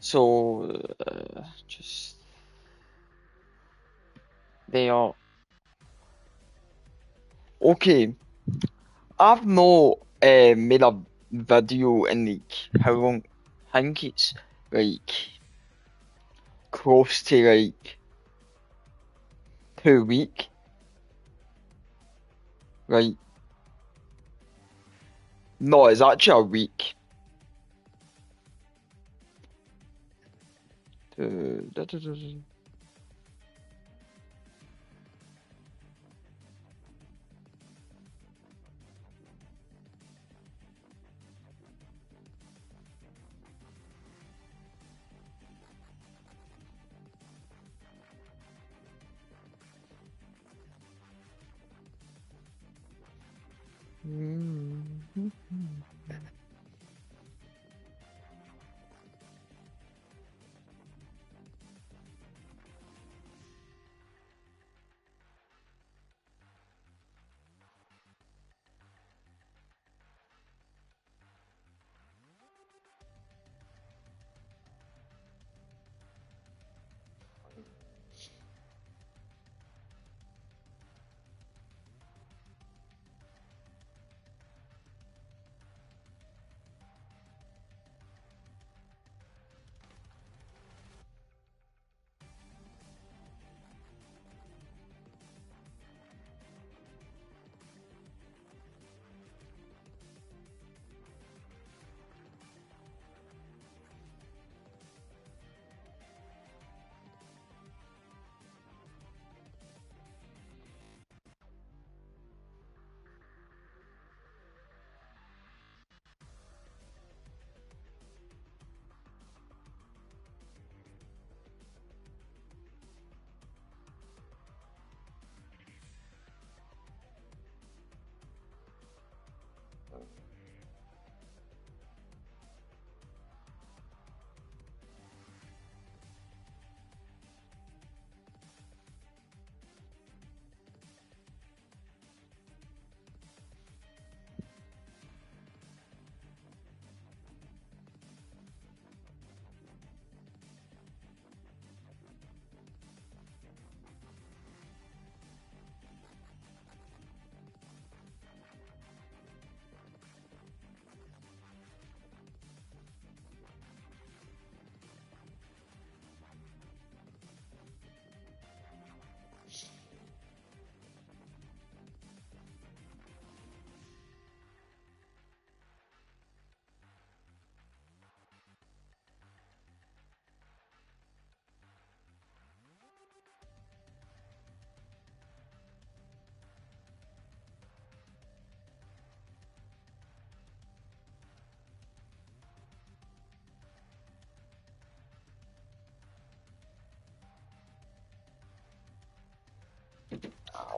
So, just they are okay. I've not made a video in like how long? I think it's like close to like 2 weeks, right? No, it's actually a week.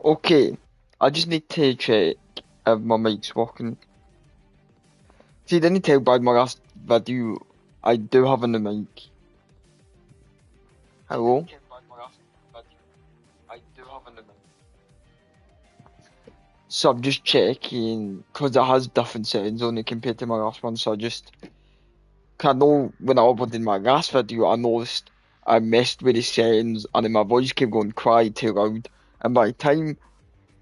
Okay, I just need to check if my mic's working. See, didn't tell by my last video, I do have a new mic. Hello? So I'm just checking, because it has different settings on it compared to my last one, so cause I know when I uploaded my last video, I noticed I messed with the settings, and then my voice kept going quiet too loud, and by the time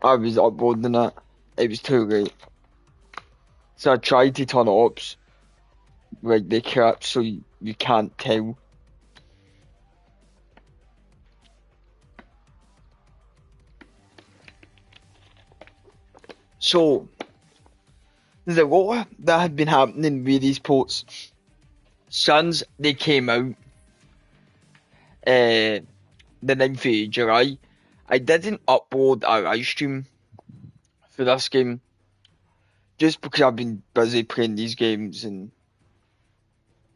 I was uploading it, it was too late. So I tried to turn it up, like the crap, so you can't tell. So, there's a lot that had been happening with these ports since they came out the 9th of July. I didn't upload a live stream for this game just because I've been busy playing these games and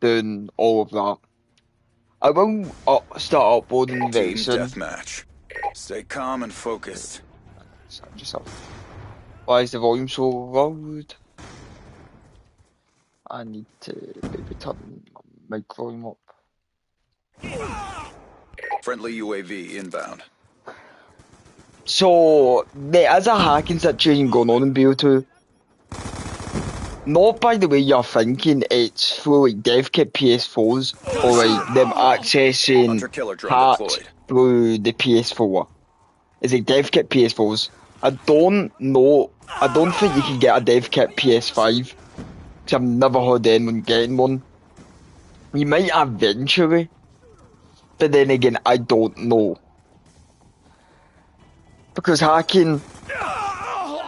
doing all of that. I will start uploading very Team soon. deathmatch. Stay calm and focused. Why is the volume so loud? I need to maybe turn my mic volume up. Friendly UAV inbound. So, there is a hacking situation going on in BO2. Not by the way you're thinking, it's through like DevKit PS4s or like them accessing Hunter-killer drone hacks deployed. through the PS4. It's like DevKit PS4s. I don't know. I don't think you can get a DevKit PS5 because I've never heard anyone getting one. You might eventually, but then again, I don't know. Because hacking,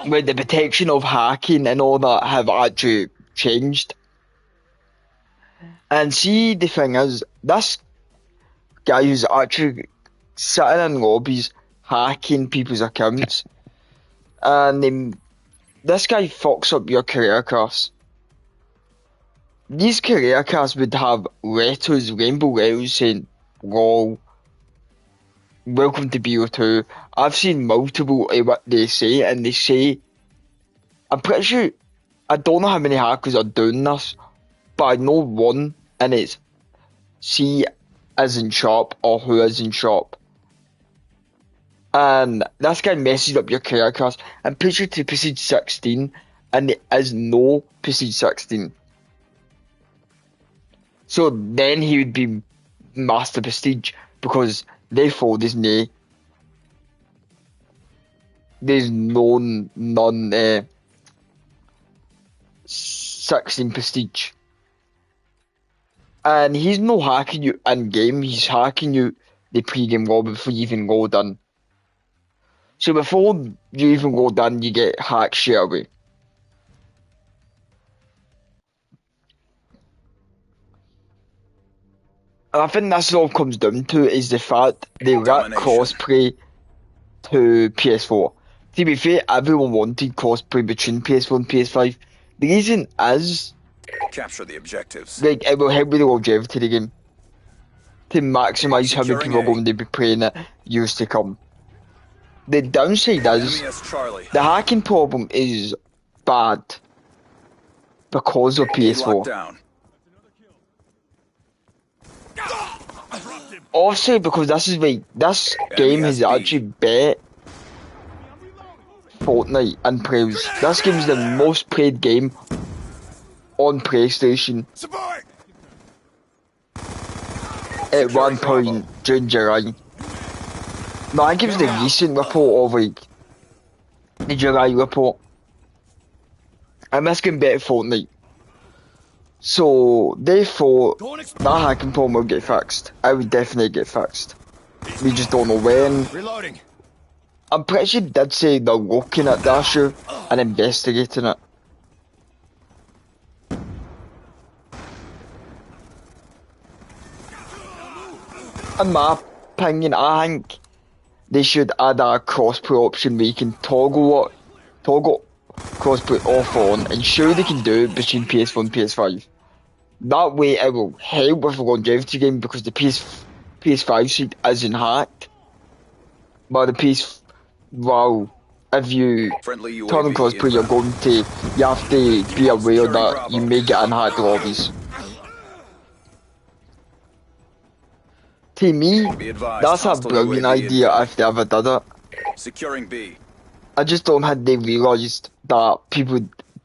with the protection of hacking and all that have actually changed. And see, the thing is, this guy who's actually sitting in lobbies hacking people's accounts, and this guy fucks up your career class. These career class would have letters, rainbow letters saying, "LOL, welcome to BO2. I've seen multiple of what they say, and they say, I'm pretty sure, I don't know how many hackers are doing this, but I know one, and it's C as in shop, or who as in shop. And this guy messes up your career class and puts you to Prestige 16, and there is no Prestige 16. So then he would be Master Prestige, because therefore there's none 16 Prestige. And he's no hacking you in game, he's hacking you the pre-game log before you even load in. So before you even load in, you get hacked straight away. And I think that's all it comes down to is the fact they let crossplay to PS4. To be fair, everyone wanted crossplay between PS4 and PS5. The reason is, Capture the objectives. like, it will help with the longevity of the game. To maximise how many people are going to be playing it years to come. The downside is, MES Charlie. the hacking problem is bad because of Locked PS4. down. Also, because this game has actually bet Fortnite and plays. This game is the most played game on PlayStation at one point during July. No, I think it was the recent report of like the July report. And this game bet Fortnite. So therefore, that hacking problem will get fixed. I would definitely get fixed. We just don't know when. Reloading. I'm pretty sure they did say they're looking at the issue and investigating it. In my opinion, I think they should add a crossplay option where you can toggle crossplay off on, and sure they can do it between PS4 and PS5. That way it will help with the longevity game because the PS5 seat isn't hacked. But the if you Friendly UAV turn on crossplay, you have to be aware that you may get unhacked lobbies. To me, Be advised, that's a hostile brilliant UAV idea inbound. if they ever did it. Securing B. I just don't think they realised that people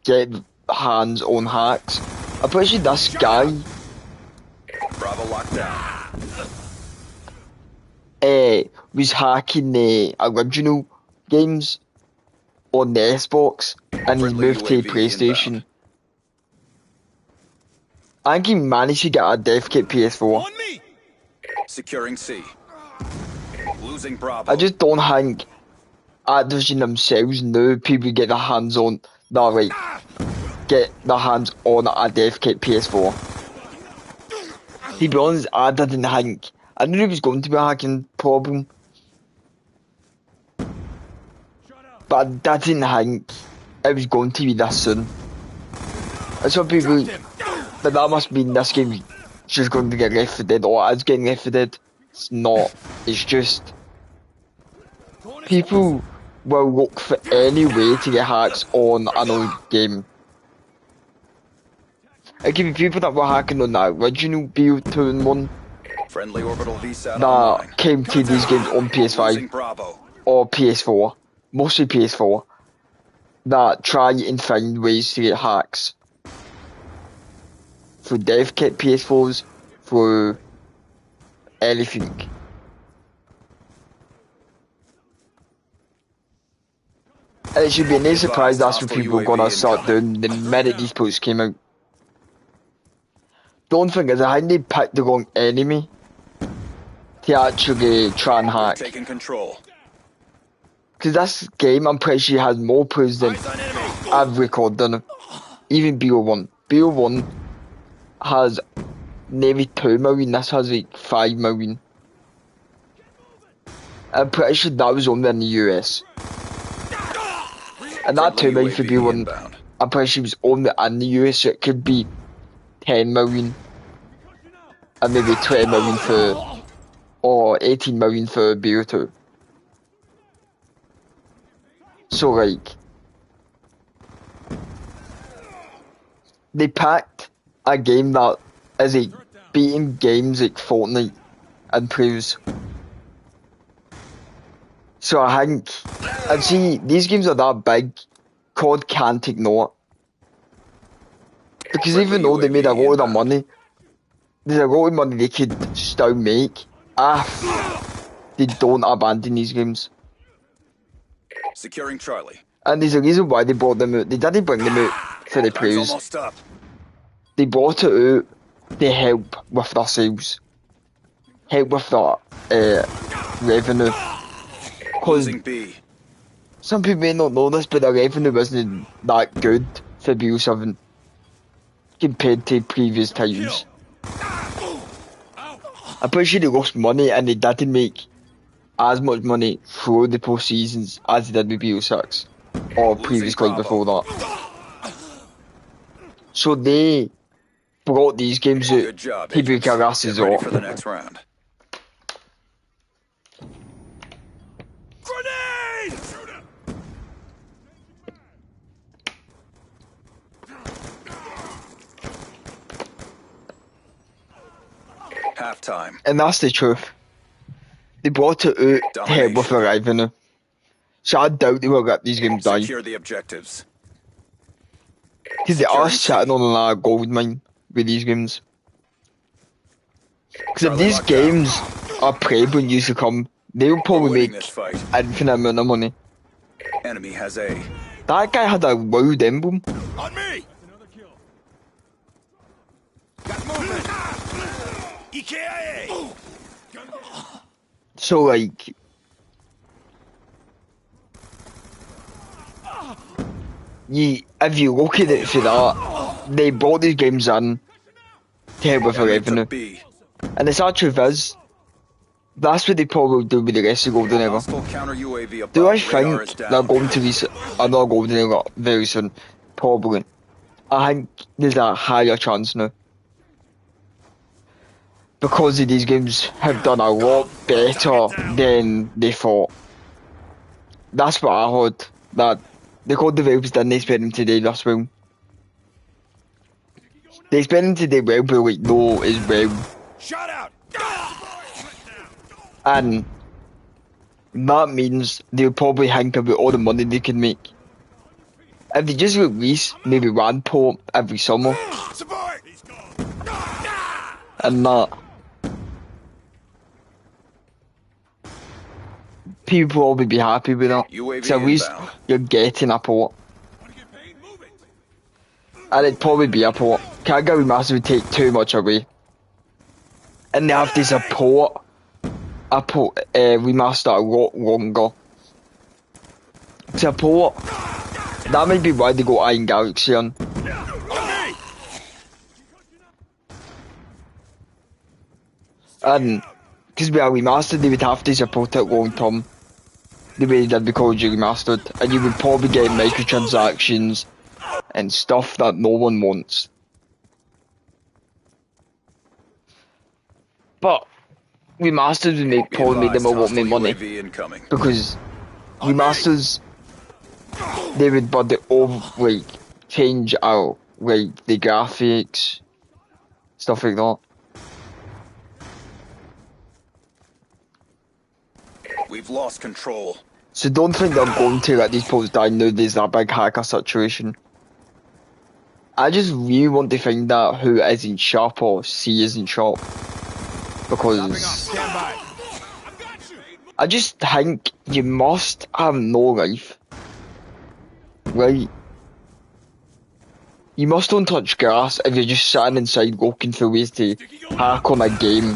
get hands on hacks. I'm pretty sure this guy Bravo locked down. was hacking the original games on the Xbox and he Friendly moved to UAV PlayStation. inbound. I think he managed to get a dev kit PS4. Securing C. Losing Bravo. I just don't think Activision themselves knew people get their hands on get their hands on a dev kit PS4. To be honest, I didn't think. I knew there was going to be a hacking problem, but I didn't think it was going to be this soon. And some people, but that must mean this game just going to get Left 4 Dead, or it's getting Left 4 Dead. It's not. It's just people will look for any way to get hacks on an old game. It could be people that were hacking on the original BO2 and 1 Friendly orbital VSAT that online. came to these games on Losing PS5 Bravo. or PS4, mostly PS4, that try and find ways to get hacks. through dev kit PS4s, through anything. And it should be no surprise that's what people are gonna start doing the minute these posts came out. The only thing is, I think they picked the wrong enemy to actually try and hack. Taking control. Because this game, I'm pretty sure, has more players than I've recorded on it. Even BO1. BO1 has maybe 2 million, this has like 5 million. I'm pretty sure that was only in the US. And that 2 million for BO1, I'm pretty sure it was only in the US, so it could be 10 million. And maybe 20 million for, or 18 million for BO2. So like, they picked a game that is like beating games like Fortnite and proves. So I think, and see, these games are that big, COD can't ignore it. Because even though they made a lot of money, there's a lot of money they could still make if they don't abandon these games. Securing Charlie. And there's a reason why they brought them out. They didn't bring them out for the praise. Almost up. They brought it out to help with their sales. Help with their revenue. Because Losing B. some people may not know this, but the revenue wasn't that good for BO7 compared to previous times. I'm pretty sure they lost money and they didn't make as much money through the post seasons as they did with BO6 or previous ones before that. So they brought these games out Good job, to break our asses Get ready off. for the next round. Grenade! Halftime. And that's the truth. They brought it out to help with their revenue. So I doubt they will get these games done. Secure the objectives. Because they are sitting on a gold mine with these games. Because if these games are played when used to come, they will probably Winning make this fight. infinite amount of money. Enemy has A. That guy had a loud emblem. On me! Got movement! EKIA! So like, if you look at it for that, they brought these games in to help with their Enemy revenue. took B. And the sad truth is, that's what they probably do with the rest of Golden Era. Hostile counter UAV above. Do I Radar is think down. they're going to release another Golden Era very soon? Probably. I think there's a higher chance now. Because these games have done a lot better than they thought. That's what I heard. That the code developers didn't expect them to do this well. They expect them to do well, but like, no as well. Shot out! And that means they'll probably think about all the money they can make. If they just release maybe one port every summer, Support! and that, people will probably be happy with that. UAV So at least inbound. you're getting a port. And it'd probably be a port. Kaga Remastered would take too much away. And they have to support a port, remaster a lot longer. Support, that might be why they got Iron Galaxy on. And because we are remastered, they would have to support it long term. The way they did with Call of Duty Remastered. And you would probably get microtransactions and stuff that no one wants. But remasters would make, probably make them a lot more money. UAV incoming. Because remasters, they would but they over like change out like the graphics, stuff like that. We've lost control. So don't think they're going to let these posts die now there's a big hacker situation. I just really want to find out who isn't sharp or C isn't sharp. Dropping off. Because Stand by. I've got you. I just think you must have no life. Right? You must don't touch grass if you're just sitting inside looking for ways to hack on a game.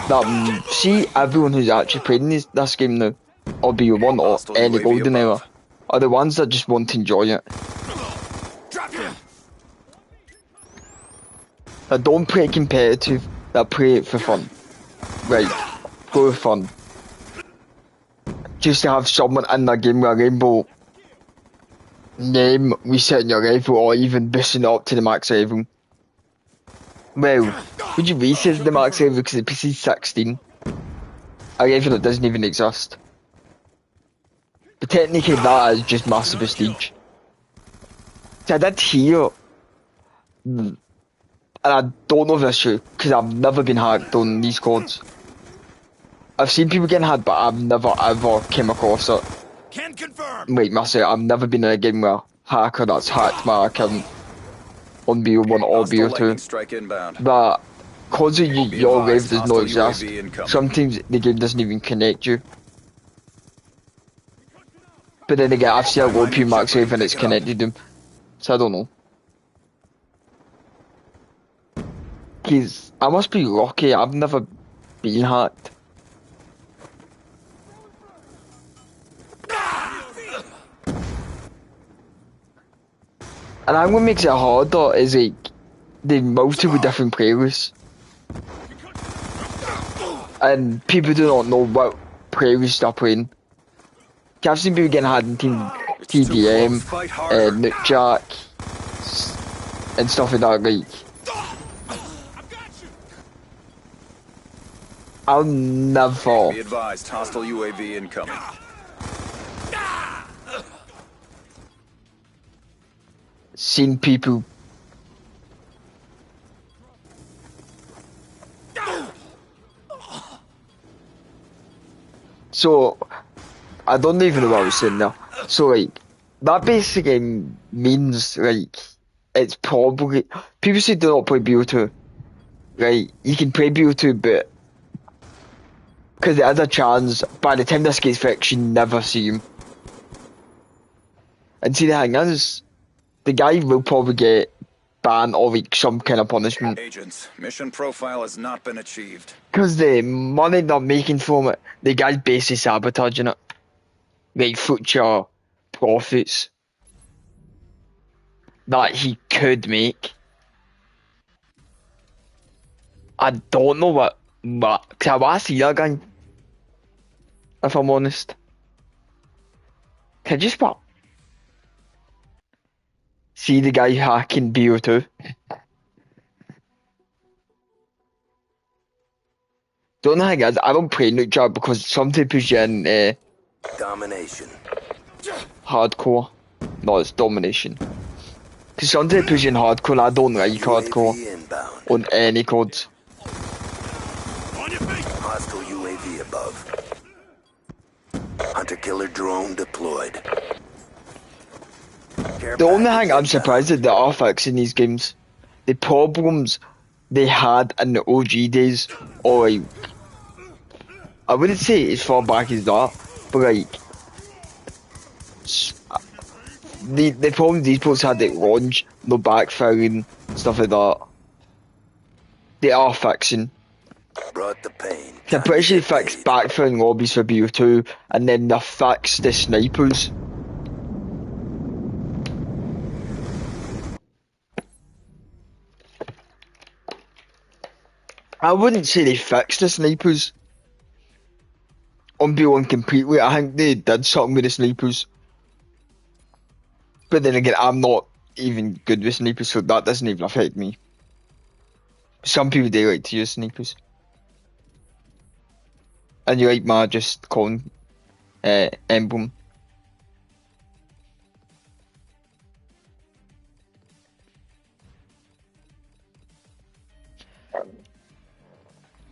That, see, everyone who's actually playing this game now, or BO1 or Hostile any UAV Golden Era, above. are the ones that just want to enjoy it. Drop him. That don't play competitive, that play it for fun. Right, for fun. Just to have someone in that game with a rainbow name resetting your rifle or even boosting it up to the max level. Well, would you reset the max level because it's PC 16? A rifle that doesn't even exist. But technically that is just massive prestige. So I did hear, and I don't know if that's true, because I've never been hacked on these codes. I've seen people getting hacked, but I've never ever came across it. Can confirm. Wait, myself, I've never been in a game where a hacker that's hacked my account on BO1 or Hostile lightning BO2. strike inbound. But because of Be your rave advised, does not hostile exist, UAV incoming. sometimes the game doesn't even connect you. But then again, I've seen a lot of people max rave and it's connected them. So I don't know. Cause I must be lucky, I've never been hacked. And I think what makes it harder is like the multiple different playlists. And people do not know what playlist they're playing. I've seen people getting hacked in Team It's too TDM, close. Fight harder. Nutjack, and stuff like that. Like, I'll never. Be advised, hostile UAV incoming. Seen people so I don't even know what I was saying there. So like that basically means like it's probably people say do not play BO2. Right? You can play BO2 but because there is a chance by the time this gets fixed you never see him. And see the thing is the guy will probably get banned or like some kind of punishment. Agents, mission profile has not been achieved. Because the money they're making from it, the guy's basically sabotaging it. Like future profits that he could make. I don't know what cause I want to see that guy. If I'm honest. Can I just what? See the guy hacking BO2. The only thing is, I don't play Nutjack because sometimes puts you in Domination. hardcore. No, it's domination. Because sometimes puts you in hardcore and I don't like hardcore UAV inbound. on any codes. On your feet. Hostile UAV above. Hunter-killer drone deployed. Care The only package thing I'm inbound. surprised at they are fixing these games, the problems they had in the OG days, or like, I wouldn't say as far back as that, but like, the problem these folks had at launch, no backfiring, stuff like that, they are fixing. Brought the pain. I'm pretty sure they fixed backfiring lobbies for BO2, and then they fixed the snipers. I wouldn't say they fixed the snipers on BO1 completely. I think they did something with the snipers. But then again, I'm not even good with snipers, so that doesn't even affect me. Some people do like to use snipers. And you like my just calling emblem.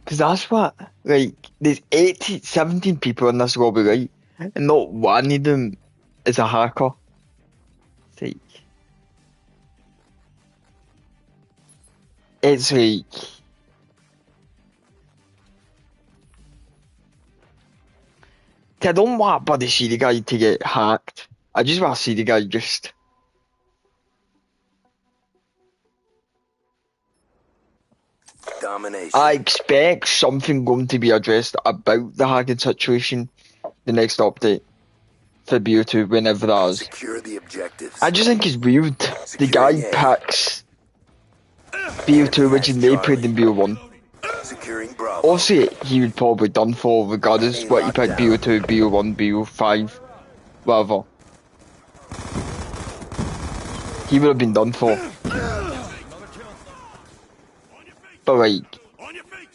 Because that's what, like, there's 17 people in this lobby, right? And not one of them is a hacker. It's like, it's like, I don't want to see the guy to get hacked. I just want to see the guy just. Domination. I expect something going to be addressed about the hacking situation the next update for BO2, whenever that is. Secure the objectives. I just think it's weird. The guy packs BO2, which is they played in BO1. Securing Bravo. Obviously, he would probably done for regardless what he picked, BO2, BO1, BO5, whatever. He would have been done for. But like, On your feet.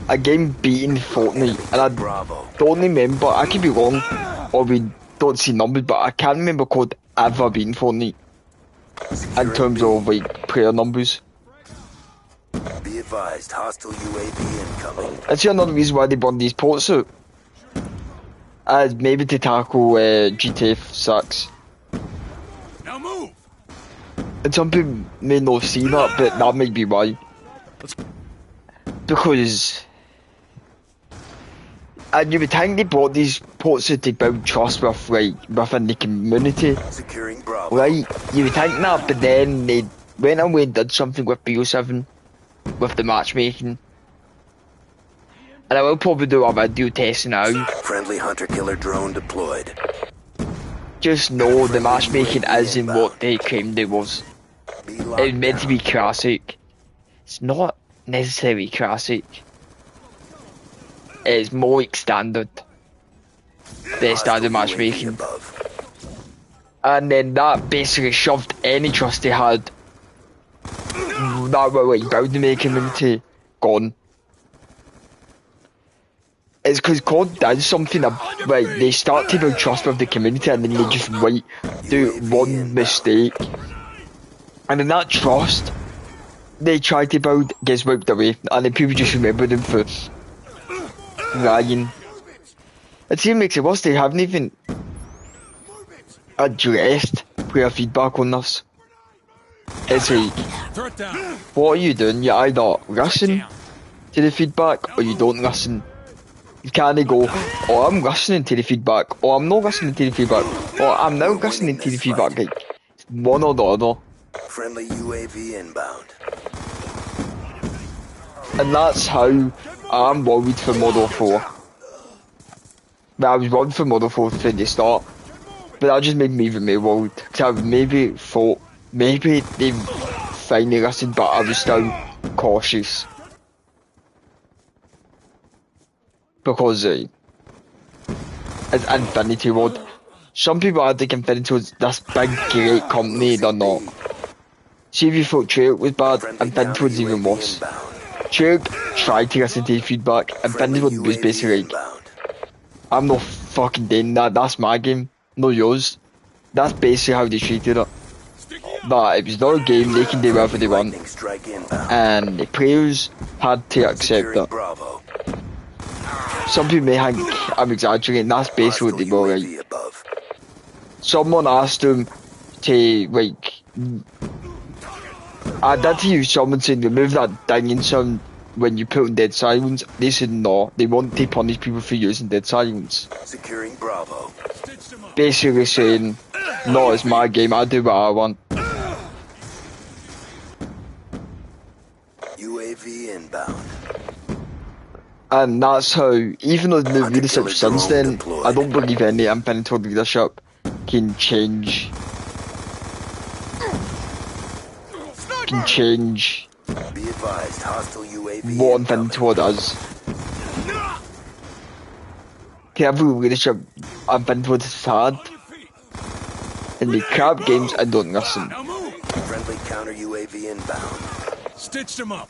a game beating Fortnite, and I Bravo. don't remember, I could be wrong, or we don't see numbers, but I can't remember COD ever beating Fortnite in Securing terms B. of like player numbers. Be advised, hostile UAV incoming. I see another reason why they burned these ports out. As maybe to tackle GTA 6. Now move. And some people may not see that, but that might be why. Because you would think they bought these ports out to build trust with, like, within the community. Securing Bravo. Right, you would think that, but then they went away and did something with BO7, with the matchmaking. And I will probably do a video testing out. Friendly hunter-killer drone deployed. Just know the matchmaking isn't what they claimed it was. Be It locked was meant to down. be classic. It's not necessarily classic. It's more like standard. The standard Hostile UAV matchmaking. above. And then that basically shoved any trust they had that were like building the community gone. It's because COD does something like they start to build trust with the community and then they just do one mistake. And then that trust they try to build gets wiped away and then people just remember them for lying. It seems makes it worse, they haven't even addressed player feedback on this. It's like, Threat down. what are you doing? You either listen to the feedback or you don't listen. You can't go, oh, I'm listening to the feedback, or I'm not listening to the feedback, or I'm now listening to the feedback. Like, it's one or the other. Friendly UAV inbound. And that's how I'm worried for Model 4. But I was worried for Model 4 from the start, but that just made me even more worried. Because I maybe thought, maybe they finally listened, but I was still cautious. Because it's Infinity Ward. Some people are think Infinity Ward's this big great company, they're not. See if you thought Treyarch was bad, Friendly Infinity Ward's counter even UAV worse. inbound. Treyarch tried to listen to the feedback, Friendly Infinity Ward was UAV basically like, inbound. I'm not fucking doing that, that's my game, not yours. That's basically how they treated it. But it was not a game, they can do whatever they want. Lightning strike inbound. And the players had to accept Securing it. Bravo. Some people may think I'm exaggerating, that's basically what they Hostile were UAV like. above. Someone asked them to, like, I did hear someone saying remove that dinging sound when you put on dead silence. They said no, they want to punish people for using dead silence. Securing Bravo. Stitch them up. Basically saying, no, it's my game, I do what I want. UAV inbound. And that's how, even though the leadership since then, I don't believe any Infinity Ward leadership can change. Can change Be advised, hostile UAV what incoming. Infinity Ward is. To every leadership Infinity Ward has had, On your feet. in the crap games, I don't listen. Now move. Friendly counter UAV inbound. Stitch them up.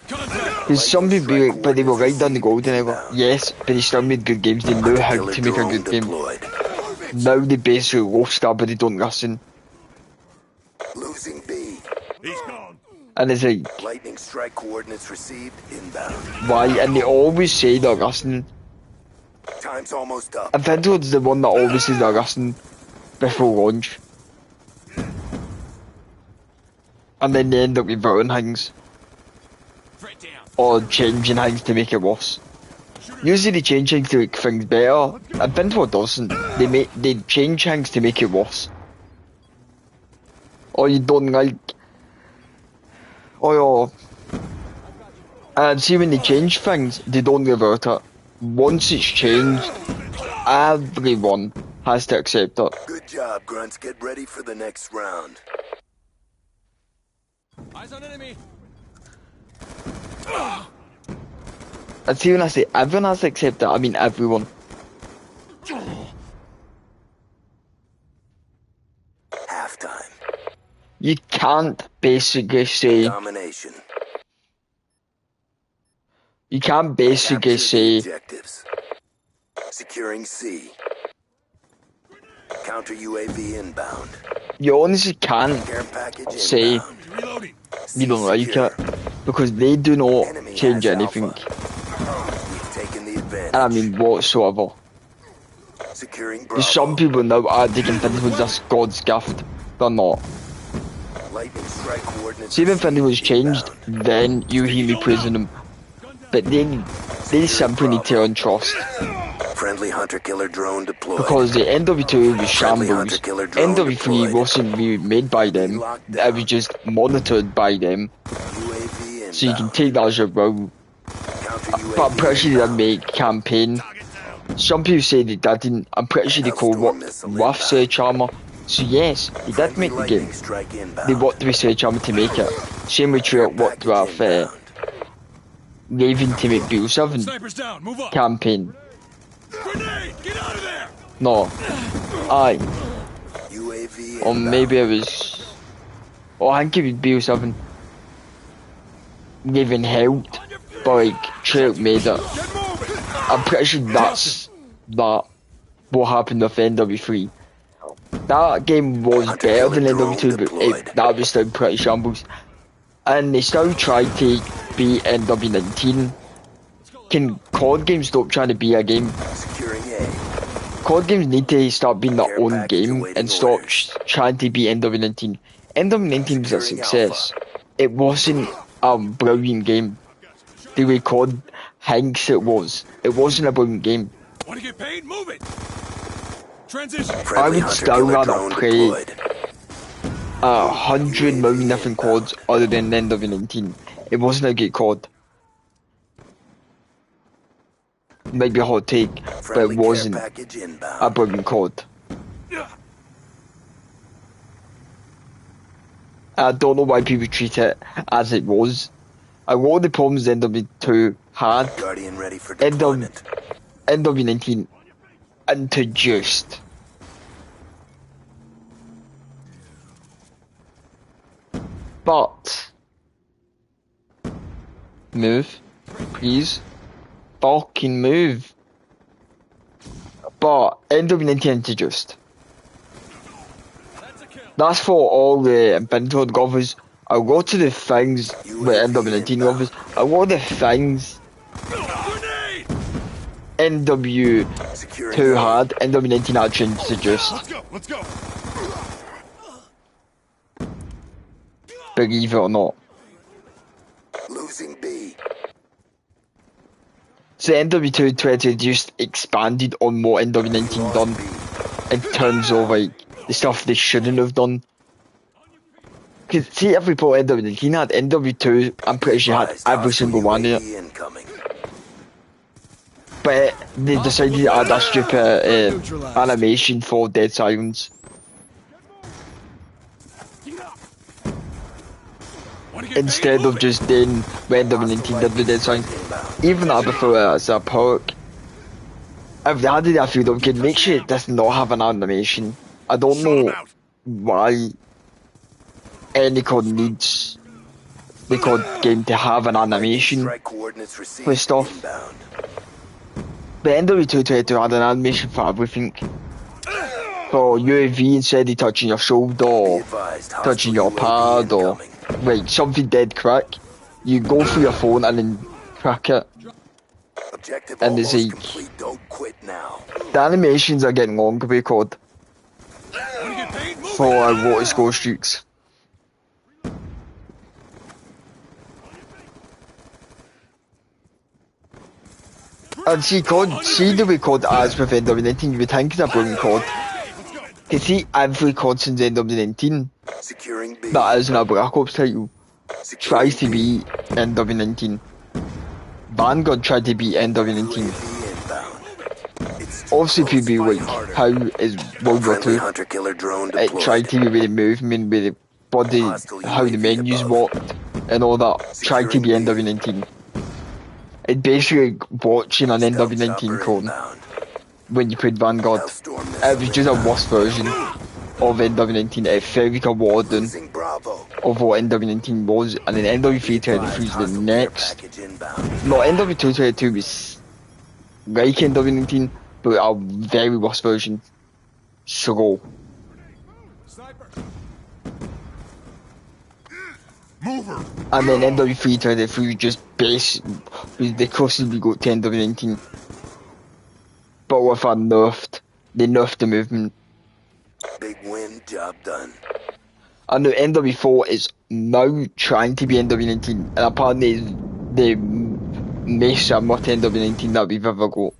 Contact. Because some people be like, but they were right down the golden era. Yes, but they still made good games, they know how Killer to make a drone good game. deployed. Now they basically roast that, but they don't listen. Losing B. He's gone. And it's like, Lightning strike coordinates received inbound. why? And they always say they're listening. Time's almost up. Infinity Ward's the one that always says they're listening before launch. and then they end up reverting things Threat down. or changing things to make it worse. Usually they change things to make things better. Invincible doesn't. They change things to make it worse. Or you don't like, or and see when they change things, they don't revert it. Once it's changed, everyone has to accept it. Good job, Grunts. Get ready for the next round. Eyes on enemy. And see when I say everyone has to accept it, I mean everyone. Halftime. You can't basically say, Domination. you can't basically Capture the say, objectives. Securing C. Counter UAV inbound. you honestly can't Care package say inbound. Reloading. you don't like Secure. it, because they do not Enemy change has anything. Alpha. We've taken the advantage. And I mean whatsoever. Securing Bravo. There's some people now are taking Invincible just God's gift. They're not. Lightning strike coordinates. See if Infinity was received changed, inbound. then you hear me praising them. But they simply need to earn trust. Friendly hunter-killer drone deployed. Because the NW2 was Friendly shambles. hunter-killer drone NW3 deployed. wasn't really made by them. It was just monitored by them. UAV inbound. So you can take that as your role. Counter But I'm UAV pretty sure they didn't inbound. make campaign. Some people say they didn't. I'm pretty sure they co-worked with Search Armor. So yes, they did make the game. Lightning strike inbound. They worked with Search Armor to make it. Same with Treyarch worked with Raven to make Bill 7 Snipers down. Move up. campaign. Grenade. Get out of there. No. Aye. UAV Or inbound. maybe it was... Oh, I think it was Bill 7. Raven helped, but like, Treyarch made it. Get moving. I'm pretty sure that's what happened with NW3. That game was better than NW2, but that was still pretty shambles. And they still tried to beat NW19. Can COD games stop trying to be a game? Securing A. COD games need to start being their own game and stop trying to be NW19. NW19 was a success. It wasn't a brilliant game. The way COD thinks it was. It wasn't a brilliant game. Want to get paid? Move it. Transition. Friendly would still hunter-killer rather drone play deployed. 100 million different CODs other than NW19. It wasn't a good COD. Maybe a hot take, but it Friendly care wasn't package inbound. a brilliant COD. I don't know why people treat it as it was. A lot of the problems NW2 had, Guardian ready for deployment. NW19 introduced. But move, please, fucking move. But NW19 introduced. That's a kill. That's for all the Infinity covers. A lot of the things with NW19 covers, a lot of the things Grenade. NW2 Securing A. had, NW19 actually introduced. Let's go. Let's go. Believe it or not. Losing B. So NW2 20 just expanded on what NW19 done in terms of like the stuff they shouldn't have done. Cause see every port NW19 had, NW2 I'm pretty sure had every single one in it. UAV incoming. But they decided to add a stupid animation for Dead Silence. Want to get Instead paid? of Move it. just doing when NW19 did the Dead Silence. Even I prefer it as a perk. If they added that field up, make sure it does not have an animation. I don't Shut 'em know out. why any COD needs the COD game to have an animation. Strike coordinates received for stuff. inbound. But NW2 tried to add an animation for everything. For UAV instead of touching your shoulder Be or advised, hostile touching your UAV pad or incoming. like something dead quick. You go through your phone and then crack it. Objective and it's almost like- complete. Don't quit now. The animations are getting longer with COD Want to get paid? Move for it. water score streaks. And see, the way COD as with NW19, you would think it's a brilliant COD. You see, every COD since NW19 Securing B. that isn't a Black Ops title Securing tries to be NW19. Vanguard tried to be NW19. UAV inbound. It's Obviously, if you be like, harder. how is World War Friendly II? hunter-killer drone It deployed. tried to be with the movement, with the body, Hostile how the UAV menus above. worked, and all that. Tried to be Securing B. NW19. It's basically watching an Stealth NW19 chopper clone inbound. when you played Vanguard. Hellstorm It was missile just a inbound. worse version of NW19. It felt like a warden Losing Bravo. of what NW19 was, and then NW323 was the Hostile care next. package inbound. No, NW222 was like NW19, but a very worse version. So, Sniper. Mover. and then NW323 just base was the closest we got to NW19. But with a they nerfed the movement. Big win, job done. And the NW4 is now trying to be NW19, and apparently it's the most similar to NW19 that we've ever got.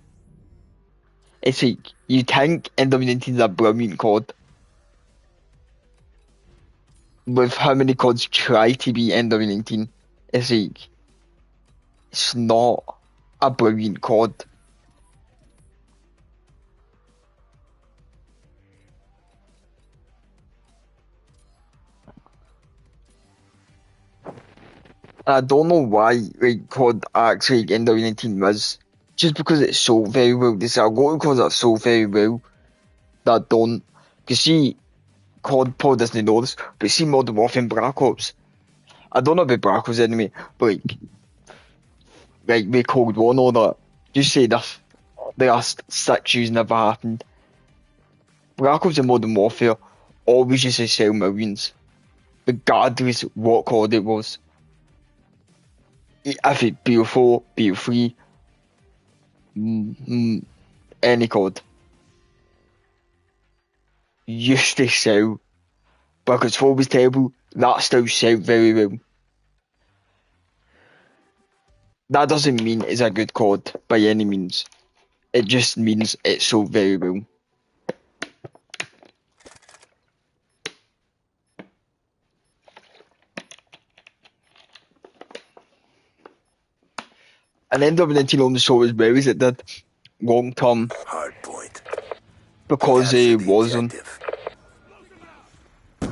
It's like, you think NW19 is a brilliant COD. With how many CODs try to be NW19, it's like, it's not a brilliant COD. I don't know why like COD acts like NW19 was, just because it's sold very well. There's a lot of CODs that sold very well that don't. Cause see, COD Paul doesn't know this, but see Modern Warfare and Black Ops. I don't know about Black Ops anyway, but like with Cold War and all that, just say the last 6 years never happened. Black Ops and Modern Warfare always used to sell millions, regardless what COD it was. If it BO4, BO3, any COD used to sell, because 4 was terrible, that still sold very well. That doesn't mean it's a good COD by any means. It just means it sold very well. And NW19 only sold as well as it did long term Hard point. because Capture it the was on. objective.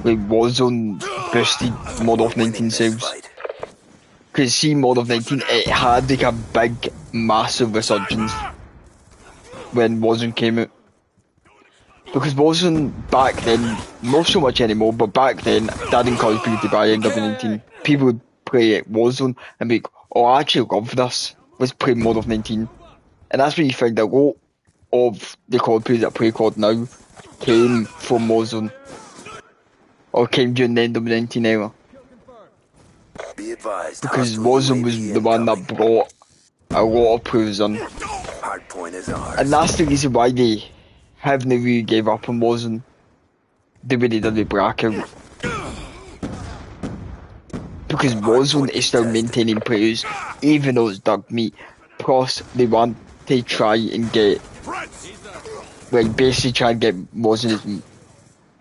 Like Warzone boosted Mod of 19 Winning this sales. fight. Because see Mod of 19, it had like a big, massive resurgence when Warzone came out. Because Warzone back then, not so much anymore, but back then, that encouraged people to buy NW19. People would play Warzone and be like, oh, I actually love this. Let's play Mod of 19. And that's where you find a lot of the COD players that play COD now came from Warzone. Or came during the NW19 era. Be advised. Because hostile Warzone was UAV the one that incoming. brought a lot of players on. Hard point is ours. And that's the reason why they haven't really gave up on Warzone the way they did with Blackout. Because Warzone is still maintaining players, even though it's dog meat. Plus, they want to try and get, like, basically try and get Warzone as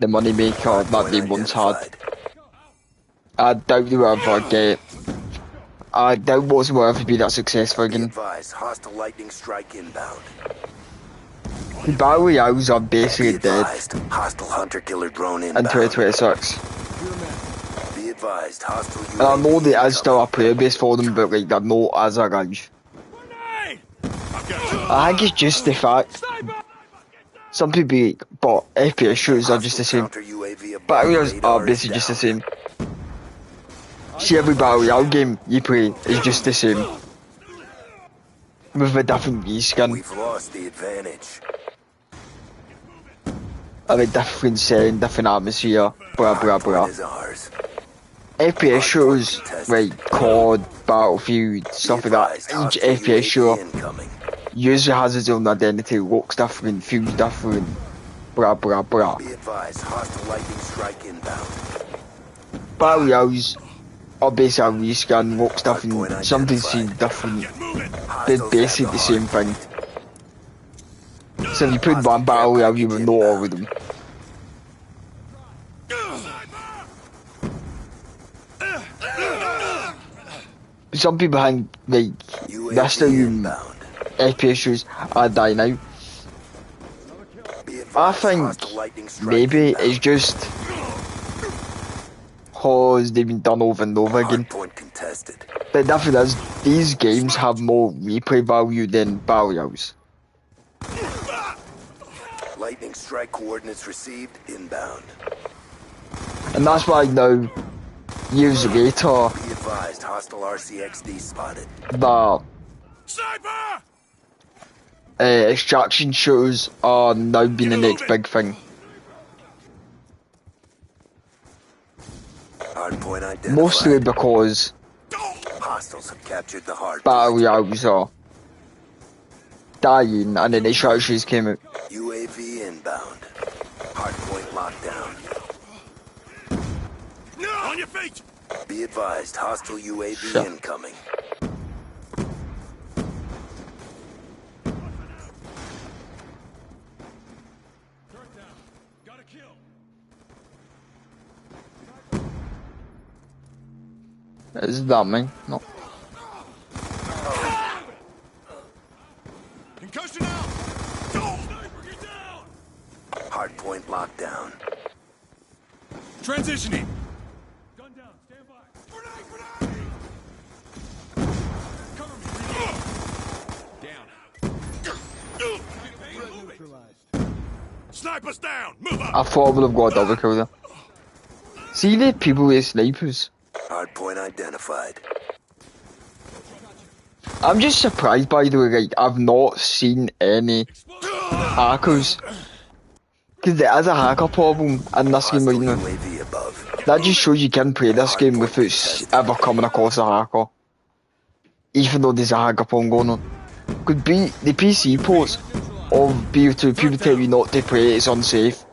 the money maker that they once had. I doubt they will ever get. I doubt Warzone will ever be that successful Be again. advised. Hostile lightning strike inbound. The Battle Royales are basically Be dead advised. Hostile hunter-killer drone in inbound. 2026. Be advised. Hostile And I know UAV there is still a incoming. player base for them, but like they're not as large. I think it's just the fact some people be like, but FPS shooters are just the same. Hostile counter-UAV above. Battle Royales are Radar basically is just the down. same. See, every Battle Royale game you play is just the same. With a different reskin, We've lost the advantage. and a different setting, different atmosphere, blah blah Hard blah. point is ours. FPS shooters like COD, Battlefield, stuff like that, each FPS shooter Incoming. usually has its own identity, looks different, feels different, blah blah blah. Be advised. Hostile lightning strike inbound. Battle Royales or basically rescan looks different, something seems different, Get moving. but basically the same thing. So if you put one battle royale, you will know all of them. Some people think like this UAV time inbound. FPS shows are dying out. Be I advised, think hostile lightning strike maybe inbound. it's just cause they've been done over and over again. Hardpoint contested. But definitely is, these games have more replay value than battle royales. Lightning strike coordinates received inbound. And that's why now, years later, Be advised, hostile RCXD spotted. the Sniper! extraction shooters are now being the next big thing. Hardpoint identified. Mostly because Hostiles have captured the hard battle royales are dying and then extractions came out. UAV inbound. Hardpoint locked down. No! On your feet! Be advised, hostile UAV Shit. incoming. Turret down. Got a kill. Is that me? No. Concussion out! Go! Sniper, get down! Hardpoint locked down. Transitioning. Gun down. Stand by. Grenade! Grenade! Cover me. Reload. Down. Snipers down. Move up. I thought I would have got a double kill there. See the people with snipers? Hardpoint identified. I'm just surprised by the way, like, I've not seen any hackers. Because there is a hacker problem in this game Hostile right now. UAV above. That just shows you can play this game without ever coming across a hacker. Even though there's a hacker problem going on. Could be the PC ports of BO2, people tell you not to play it, it's unsafe.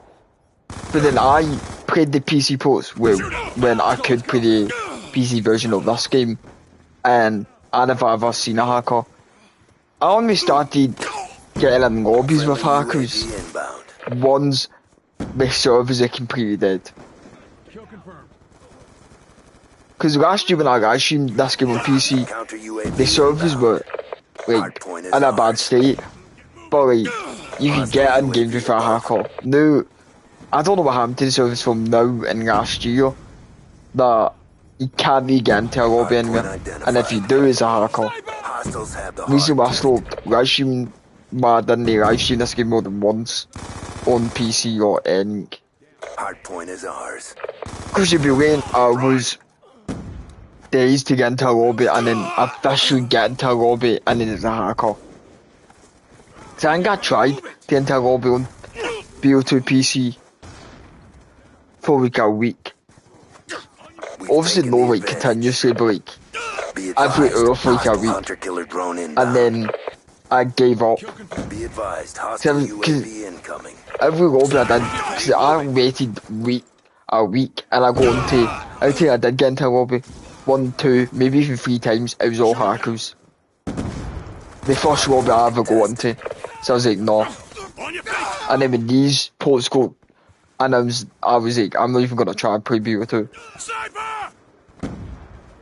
But then I played the PC ports when I could play the PC version of this game. And I never ever seen a hacker. I only started getting in lobbies with hackers UAV inbound. once the servers are completely dead. Kill confirmed. Because last year when I live streamed this game on PC, Counter UAV the servers inbound. were like in a bad state. But like, you could get in games with a hacker. Now, I don't know what happened to the servers from now and last year, that you can't really get into a lobby anywhere. And if you do, it's a hacker. Hostiles have the Reason why I hard. stopped live streaming, why I didn't live stream this game more than once on PC or anything. Hardpoint is ours. Because you'd be waiting hours, days to get into a lobby and then officially get into a lobby and then it's a hacker. So I think I tried to get into a lobby on BO2 PC for like a week. We've Obviously taken no the like advantage. continuously, but like Be every advised, hour for like a hostile week. hunter-killer drone inbound. And then I gave up. Kill confirmed. Be advised, hostile Seven- 'cause- UAV incoming. Every lobby I did, because I waited a week and I got into, I think I did get into a lobby 1, 2, maybe even 3 times, it was all hackers. The first lobby I ever got into. So I was like, no. On your feet! And then when these ports go, and I was like, I'm not even gonna try and play BO2. Sniper!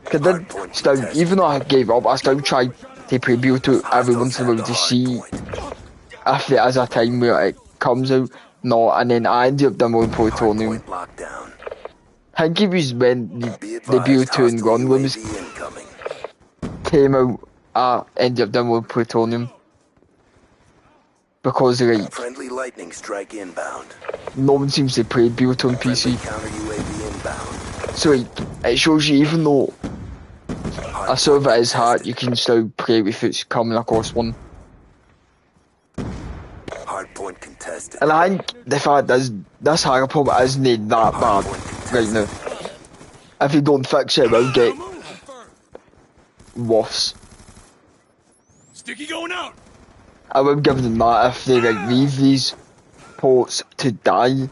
Cause then, still, even though I gave up, I still tried to play BO2 every once in a while to see if there is a time where it comes out. No, and then I ended up downloading Plutonium. Hardpoint locked down. I think it was when Be the advised, BO2 and hostile Gun Rooms UAV incoming. came out, I ended up downloading Plutonium. Because like, Friendly lightning strike inbound. no one seems to play BO2 on Friendly PC. counter UAV inbound. So like, it shows you even though a server is hard, you can still play with it coming across one. Hardpoint contested. And I think the fact is, this hacker problem isn't that bad right now. If you don't fix it, it will get worse. Sticky going out! I will give them that if they like leave these ports to die,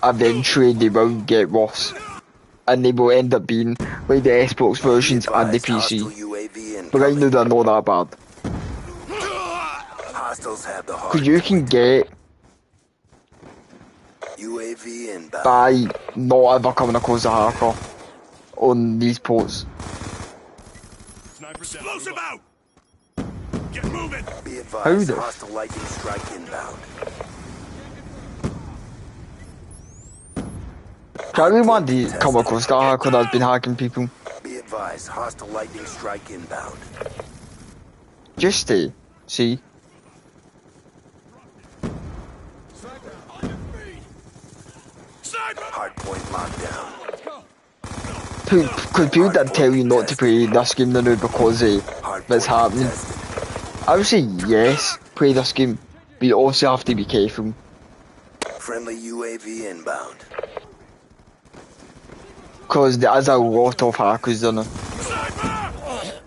eventually they will get worse. and they will end up being like the Xbox versions and the Hostile PC. UAV But right incoming. now they're not that bad. Hostiles have the hard Because you can point. get UAV inbound. by not ever coming across a hacker on these ports. Explosive out! Get moving! Be How advised, the hostile lightning strike inbound. Can we want to come across that hacker that's been hacking people? Be advised, hostile lightning strike inbound. Just stay. See? Sniper! Hard point lockdown. Because people that tell you not to play this game now because Hard that's point happening. contested. I would say yes, play this game, but you also have to be careful. Friendly UAV inbound. Because there is a lot of hackers on it. Sniper!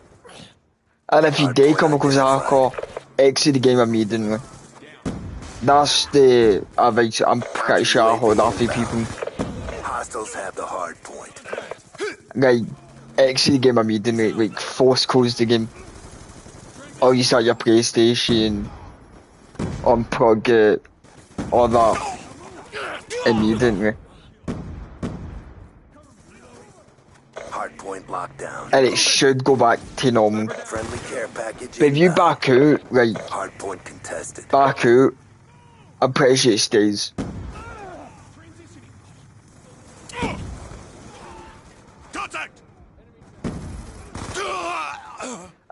And if you do come across a hacker, exit the game immediately. That's the advice I'm pretty sure I heard off the people. Hostiles have the hard point. Like, exit the game immediately, like, force close the game. Or you start your PlayStation, unplug it, all that, immediately. Hard point lockdown. And it should go back to normal. Friendly care package But if you inbound. back out, like, Hard point contested. back out, I'm pretty sure it stays. Contact!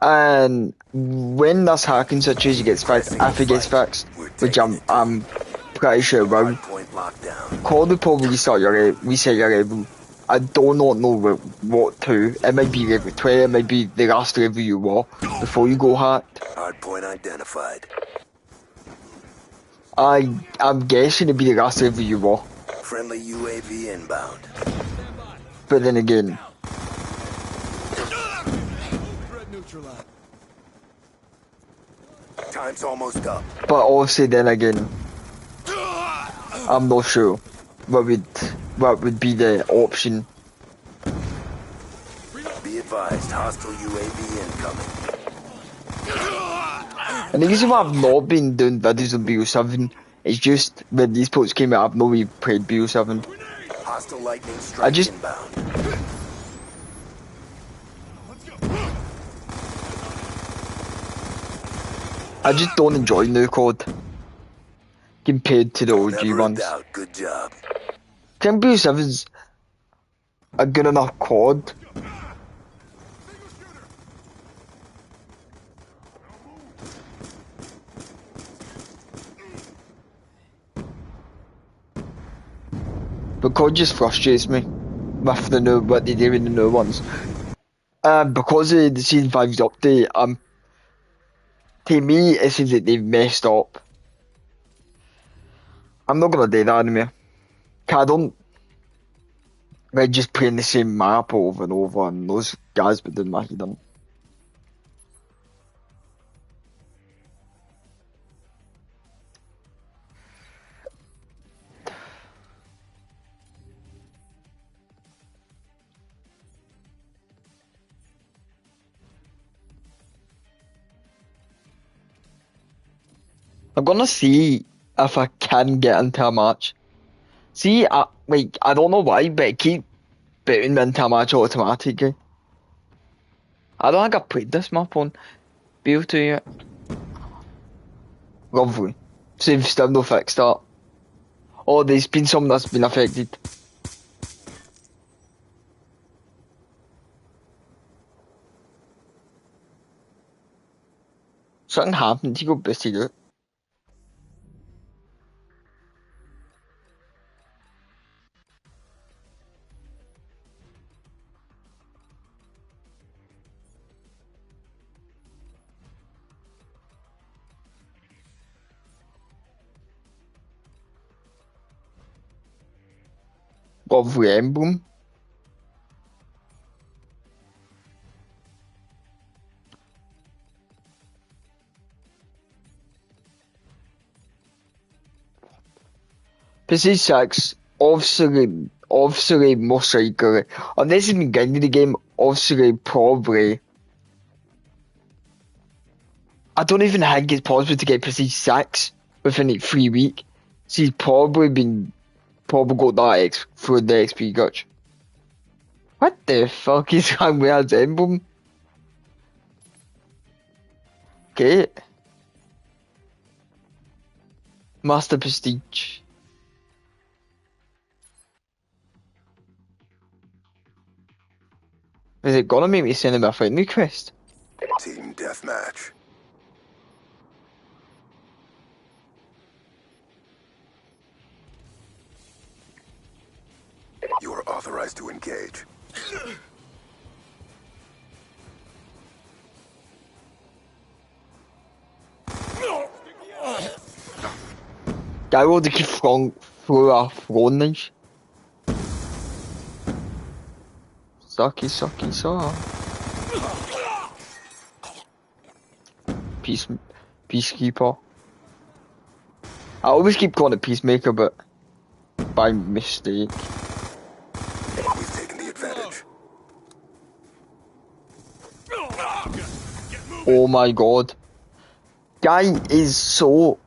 And when this hacking situation gets fixed, if it gets fixed, which I'm pretty sure it will, Hard point lockdown. call will probably reset your level. I do not know what to. It might be level 20, it might be the last level you were before you go hacked. Hard point identified. I'm guessing it'd be the last level you were. Friendly UAV inbound. But then again, Time's almost up. but also then again, I'm not sure what would be the option. Be advised, hostile UAV incoming. And the reason why I've not been doing videos on BO7 is just when these ports came out, I've not really played BO7. Hostile lightning strike just- inbound. I just don't enjoy new code compared to the OG Never a ones. doubt. Good job. I think BO7's a good enough code. But code just frustrates me with the new what they do in the new ones. Because of the season 5's update, to me it seems like they've messed up. I'm not gonna do that anymore. 'Cause I don't like just playing the same map over and over, and those guys been doing my head in. I'm gonna see if I can get into a match. See, I don't know why, but it keep putting me into a match automatically. I don't think I've played this map on BO2 yet. Lovely. So they've still not fixed that. Oh, there's been some that's been affected. Something happened, he got busted out. Lovely emblem. PC 6, obviously, most likely, unless he's been getting to the game, obviously, probably. I don't even think it's possible to get Prestige 6 within like 3 weeks. So he's probably got that through the XP glitch. What the fuck is wrong with that emblem? Okay. Master Prestige. Is it gonna make me send him a friend request? Team deathmatch. You are authorized to engage. Guy will keep through a throne knife. Sucky, sucky, suck. Peacekeeper. I always keep calling it Peacemaker, but by mistake. We've taken the advantage. Oh my god. Guy is so...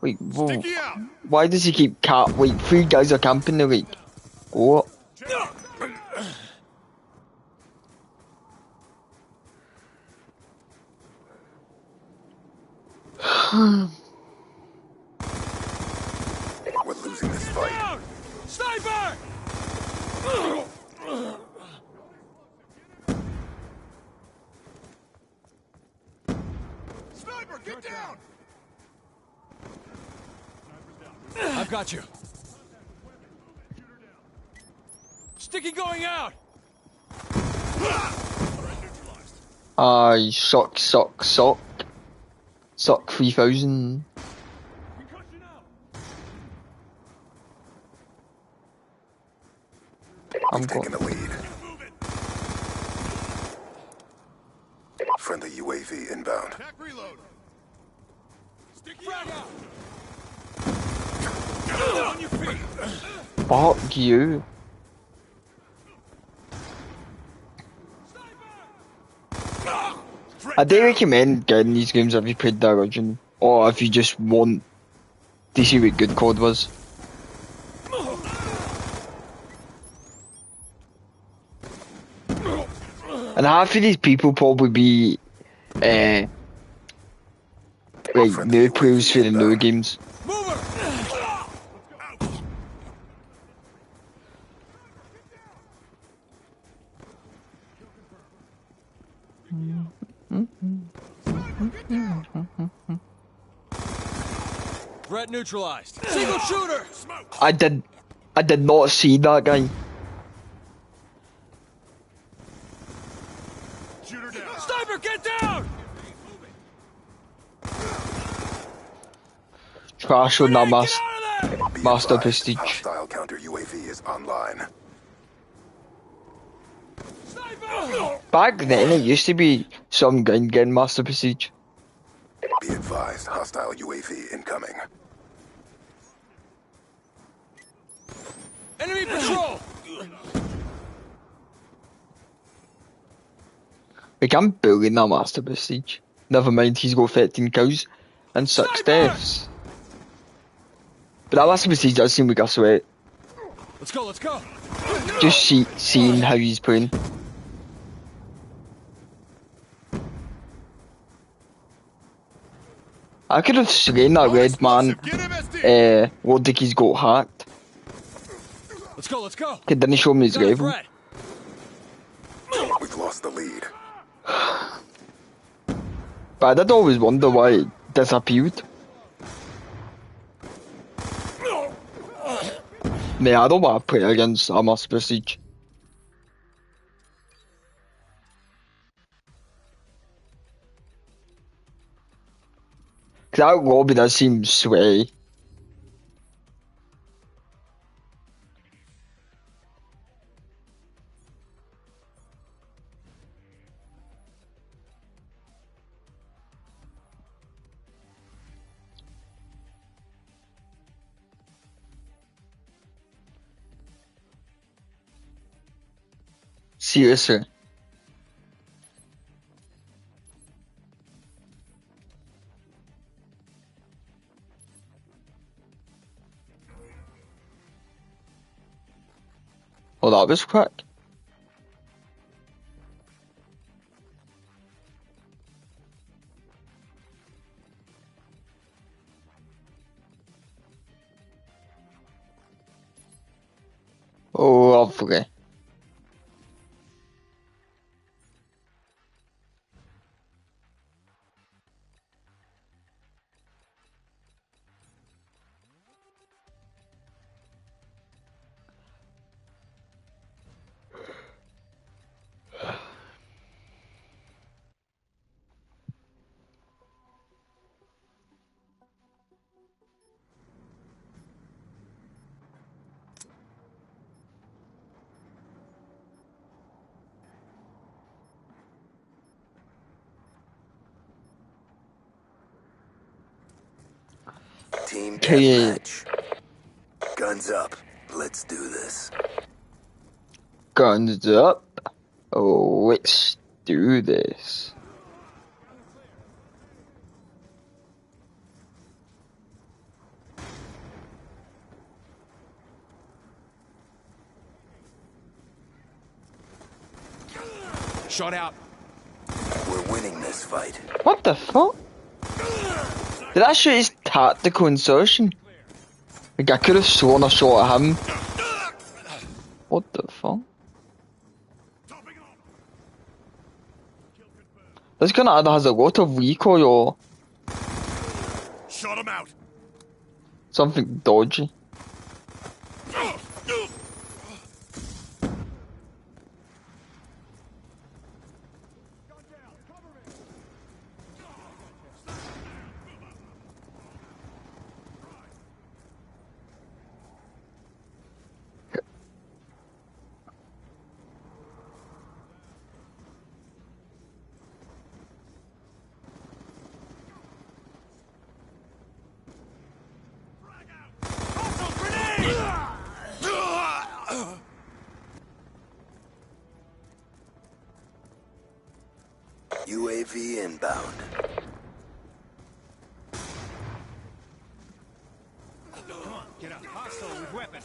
Wait, whoa. Sticky out. Why does he keep Wait, 3 guys are camping the league. What? We're losing this fight. Down. Sniper. Sniper, get down. I've got you. Sticky going out. Suck. Suck 3000. Concussion out. I'm We've taken going. the lead. Move it. Friendly UAV inbound. Back reload. Sticky out. On your feet. Fuck you. I do recommend getting these games if you played the original, or if you just want to see what good COD was. And half of these people probably be like new players for the new games. Mover. Threat neutralized. Single shooter. Smoke. I did not see that guy. Shooter down. Sniper, get down. Trash on that Get out of there. Be Master advised, Prestige. hostile counter UAV is online. Sniper. Back then it used to be some guy getting Master Prestige. Be advised, hostile UAV incoming. Enemy patrol. Like, I'm bullying that Master Prestige. Never mind, he's got 13 kills and 6 Sniper! deaths. But that Master Prestige does seem like a sweat. Let's go. Let's go. Just seeing how he's playing. I could have sworn that red man Get him, SD. looked like he's got hacked. Let's go. Let's go. He didn't show me his Got a level. threat. We've lost the lead. But I did always wonder why it disappeared. Nah, I don't want to play against a Master Prestige. Cause that lobby does seem sweaty. Seriously. Oh, that was quick. Oh, lovely. Team Okay. deathmatch. Guns up. Let's do this. Guns up. Oh, let's do this. Shot out. We're winning this fight. What the fuck? Did that shoot his tactical insertion? Like, I could have sworn I shot at him. What the fuck? This gun either has a lot of recoil or Shot him out. something dodgy. UAV inbound. Get up. Hostile with weapon.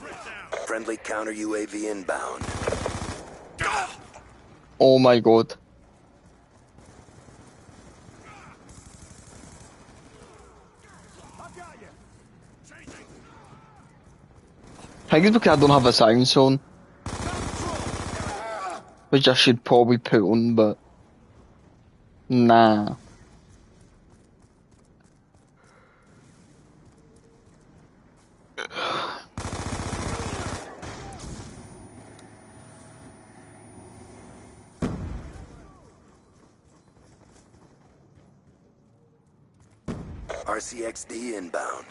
Friendly counter UAV inbound. Oh my god. I think it's because I don't have a sound zone. Which I should probably put on, but nah. RCXD inbound.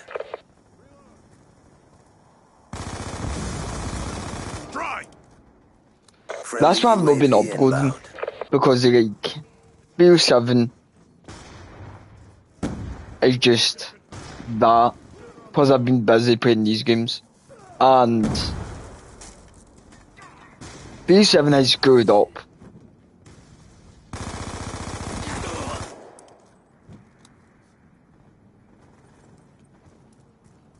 Dry. That's why I've not been UAV uploading. inbound. Because like BO7 is just that. Because I've been busy playing these games. And BO7 has screwed up.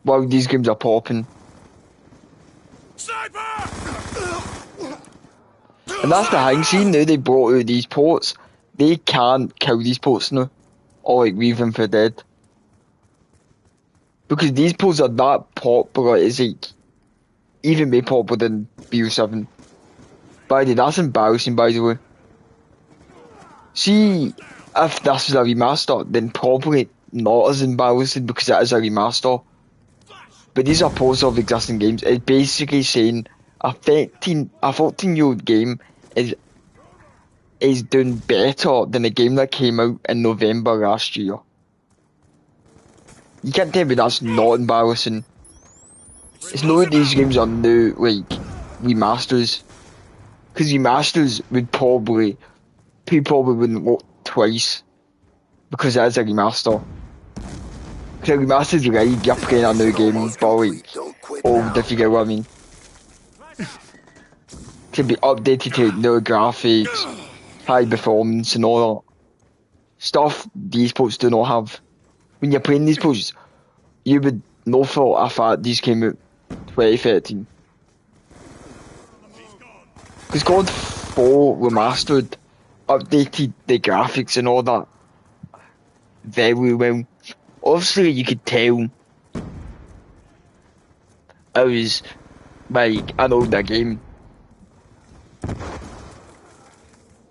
While these games are popping. Sniper! And that's the thing, see now they brought out these ports, they can't kill these ports now. Or like leave them for dead. Because these ports are that popular, it's like even more popular than BO7. By the way, that's embarrassing by the way. See, if this is a remaster, then probably not as embarrassing because it is a remaster. But these are ports of existing games. It's basically saying a 14-year-old game is doing better than a game that came out in November last year. You can't tell me that's not embarrassing. It's not that these games are new, like, remasters. Because remasters would people wouldn't look twice. Because it is a remaster. Because a remaster is like, you're playing a new game, but like, Don't quit old, now. if you get what I mean. to be updated to newer graphics, high performance and all that stuff these ports do not have. When you're playing these ports, you would know for a fact these came out 2013. Because God 4 Remastered updated the graphics and all that very well. Obviously you could tell it was like an older game.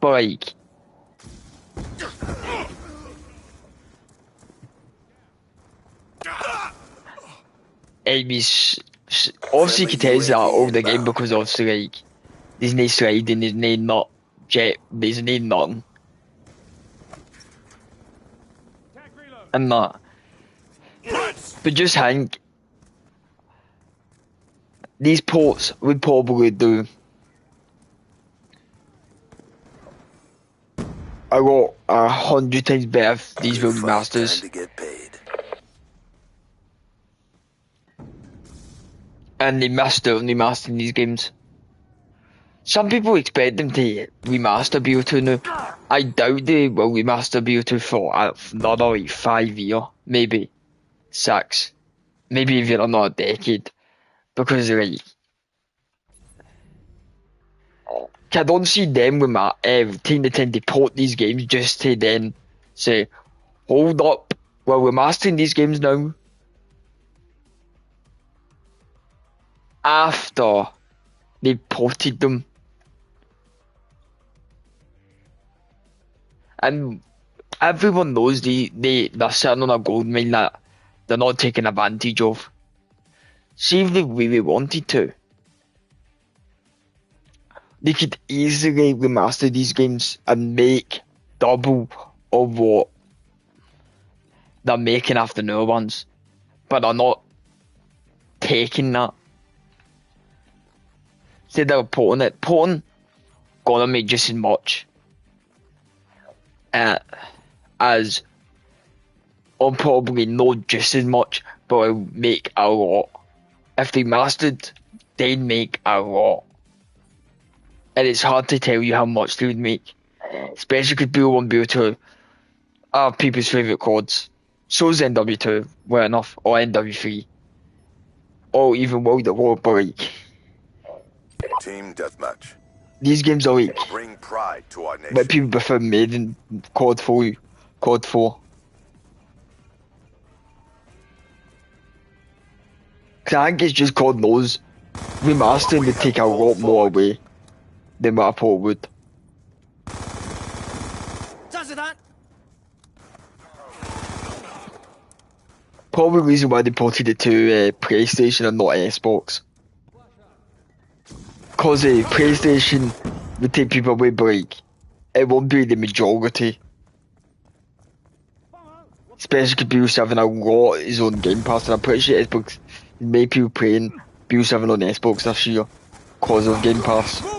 But like it was obviously you could tell it's that older game because obviously like there's no sliding, there's no nut jet, there's no nothing. And that. But just think these ports would probably do a lot, 100 times better if these were remasters. Time to get paid. And they missed out on remastering these games. Some people expect them to remaster BO2 now. I doubt they will remaster BO2 for another like 5 years, maybe 6, maybe even another decade. Because like, I don't see them with taking the time to port these games just to then say, hold up, well we're mastering these games now. After they ported them. And everyone knows they're sitting on a gold mine that they're not taking advantage of. See if they really wanted to, they could easily remaster these games and make double of what they're making after new ones. But they're not taking that. Say they're porting it. Porting gonna make just as much as, or probably not just as much, but it'll make a lot. If they mastered, they'd make a lot. And it's hard to tell you how much they would make. Especially because BO1 and BO2 are people's favourite quads. So is NW2, well enough, or NW3. Or even World at War, but like, Team deathmatch. these games are like Bring pride to our nation. what people prefer made in COD 4. COD 4. Cause I think it's just COD knows remastering would take a lot more away than what a port would. Probably the reason why they ported it to PlayStation and not Xbox. Cause PlayStation would take people away, but like, it won't be the majority. Especially because people having a lot of his own Game Pass, and I'm pretty sure Xbox made people playing Bill 7 on Xbox this year cause of Game Pass. Care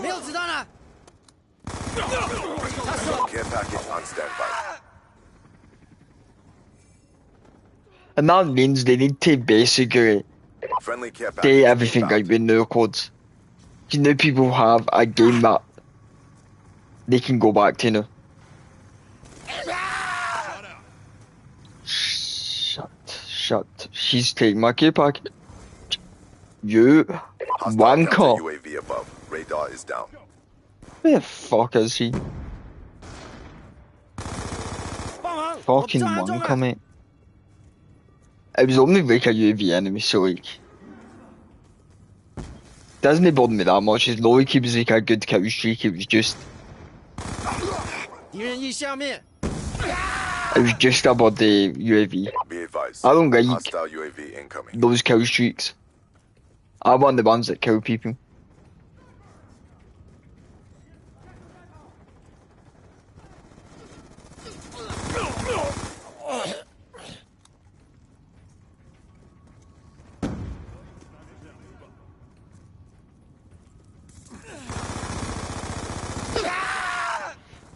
package on standby. And that means they need to basically Friendly care package. do everything inbound. like with new codes. You know, people have a game that they can go back to now. Shut. She's taking my care packet. You Hostile wanker. counter UAV above. Radar is down. Where the fuck is he? Fucking wanker, mate. It was only like a UAV enemy, so like, doesn't bother me that much. As long as he was like a good kill streak, it was just about the UAV. Be advised. I don't like Hostile UAV incoming. those kill streaks. I want the ones that kill people.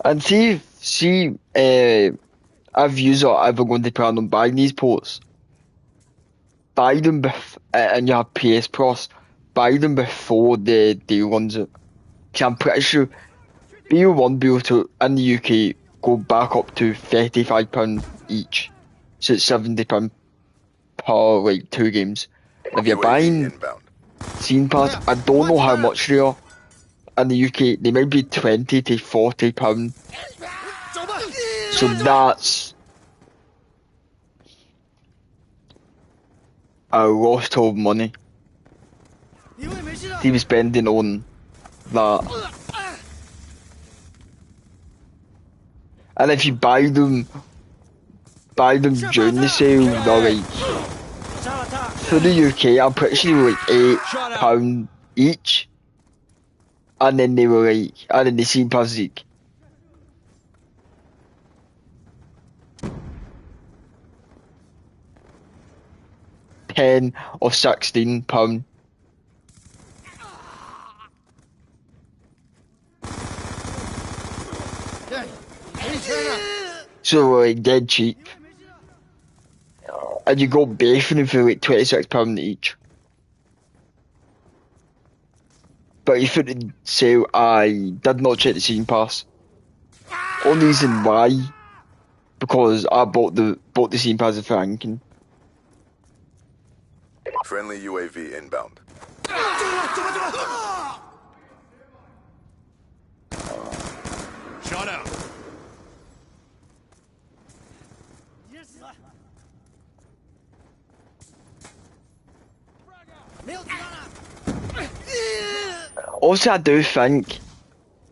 And see, if you are ever going to plan on buying these ports, buy them and you have PS Plus, buy them before the deal runs out. 'Cause I'm pretty sure BO1, BO2 in the UK go back up to £35 each. So it's £70 per like 2 games. If you're UAV buying inbound. Scene Pass, I don't know how much they are in the UK. They might be £20 to £40. So that's a lost of money he was spending on that. And if you buy them during the sale, they're like, for the UK, I'm pretty sure they were like £8 each. And then they were like, and then the Scene Pass like £10 or £16. So like dead cheap. And you got both of them for like £26 each. But if it sale, I did not check the Scene Pass. Only reason why, because I bought the Scene Pass for ranking. Friendly UAV inbound. Shot out. Also, I do think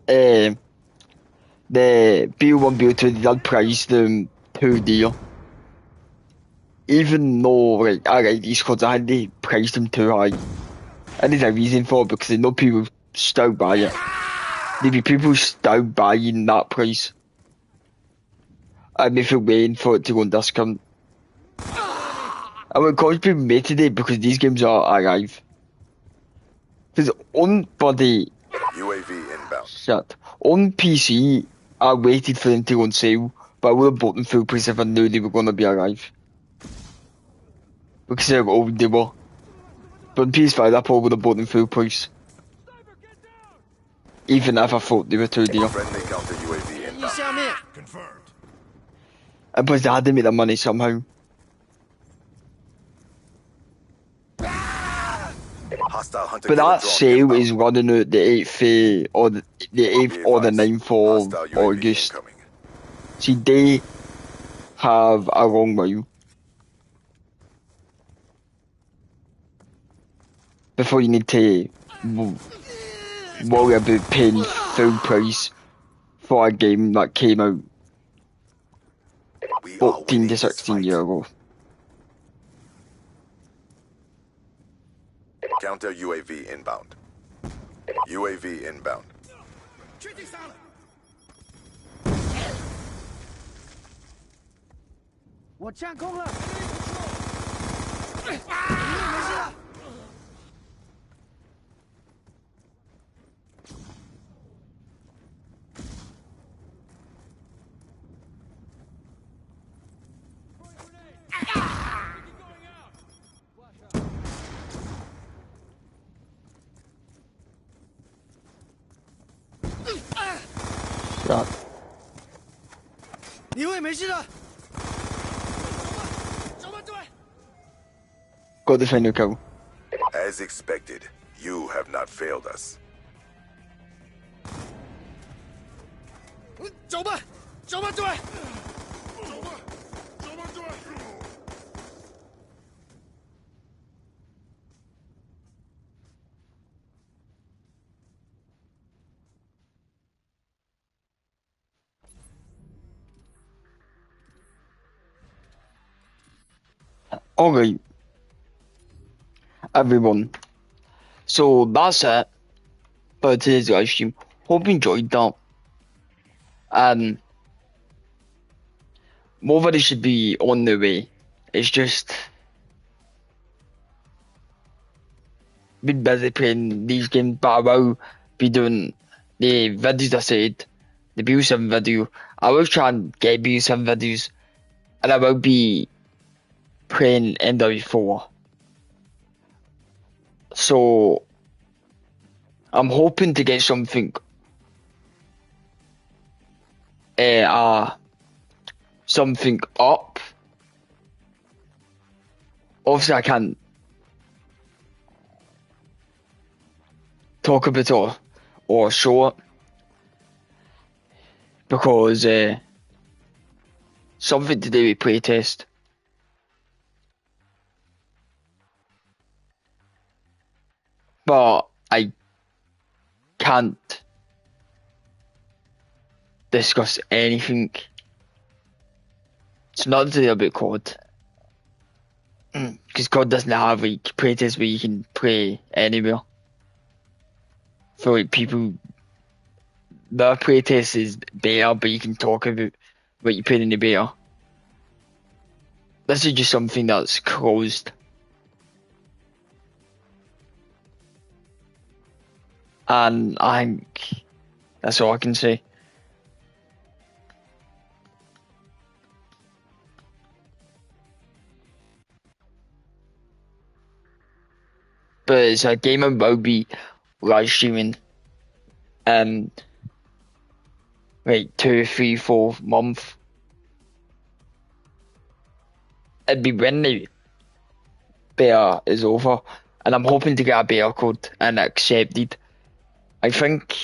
the BO1, BO2, they did price them too dear. Even though, like, I like these cards, I think they priced them too high. And there's a reason for it, because they know people still buy it. There'll be people still buying that price. And if you're waiting for it to go on discount. And what caused people made today, because these games are alive. Because on bloody UAV inbound. shit, on PC, I waited for them to go on sale, but I would have bought them full price if I knew they were going to be alive. Because they're old, they were. But on PS5, I probably would have bought them full price. Even if I thought they were too dear. Friendly counter UAV inbound. Confirmed. And plus they had to make their money somehow. Hostile hunter But killer that drone sale inbound. is running out the 8th or the 8th or the 9th of Hostile UAV August. incoming. See, they have a long while before you need to worry about paying full price for a game that came out We are 14 winning to this 16 fight. years ago. Counter UAV inbound. UAV inbound. 我占空了。Right. 你会没事的。小分队。 Got the final kill. As expected, you have not failed us. 走吧，小分队。 Alright, everyone. So that's it for today's live stream. Hope you enjoyed that. More videos should be on the way. It's just been busy playing these games, but I will be doing the videos I said, the BO7 video. I will try and get BO7 videos, and I will be playing NW4. So I'm hoping to get something something up. Obviously I can't talk about it or show it because something to do with playtest. But I can't discuss anything. It's not to do about COD. Because COD doesn't have like playtest where you can play anywhere. For like people, their playtest is better, but you can talk about what you played in the beta. This is just something that's closed. And I think that's all I can say. But it's a game I will be live streaming like 2, 3, 4 months. It'd be when the beta is over, and I'm hoping to get a beta code and accepted. I think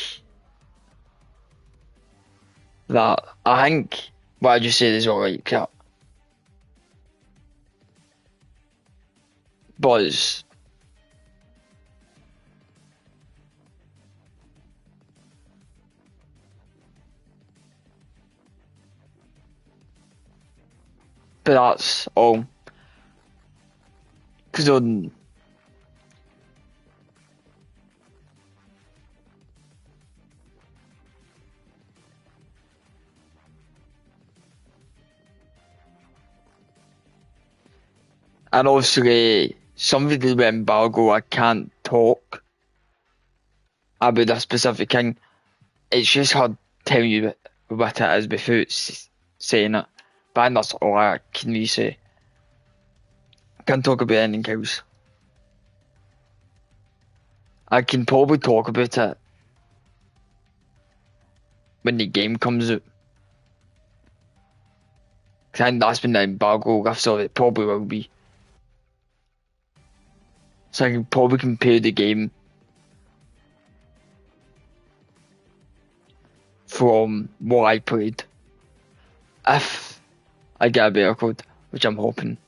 what I just said is alright, crap. But that's all. Because and obviously, something to do with embargo, I can't talk about a specific thing. It's just hard telling you what it is without saying it. But I think that's all I can really say. Can't talk about anything else. I can probably talk about it when the game comes out. Cause I think that's when the embargo lifts off. It probably will be. So I can probably compare the game from what I played. If I get a better code, which I'm hoping.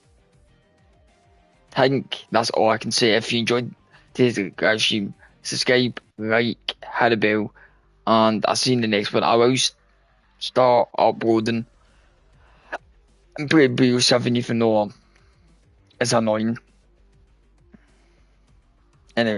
I think that's all I can say. If you enjoyed today's live stream, subscribe, like, hit the bell, and I'll see you in the next one. I will start uploading and play Blue 7 even though it's annoying. Anyway.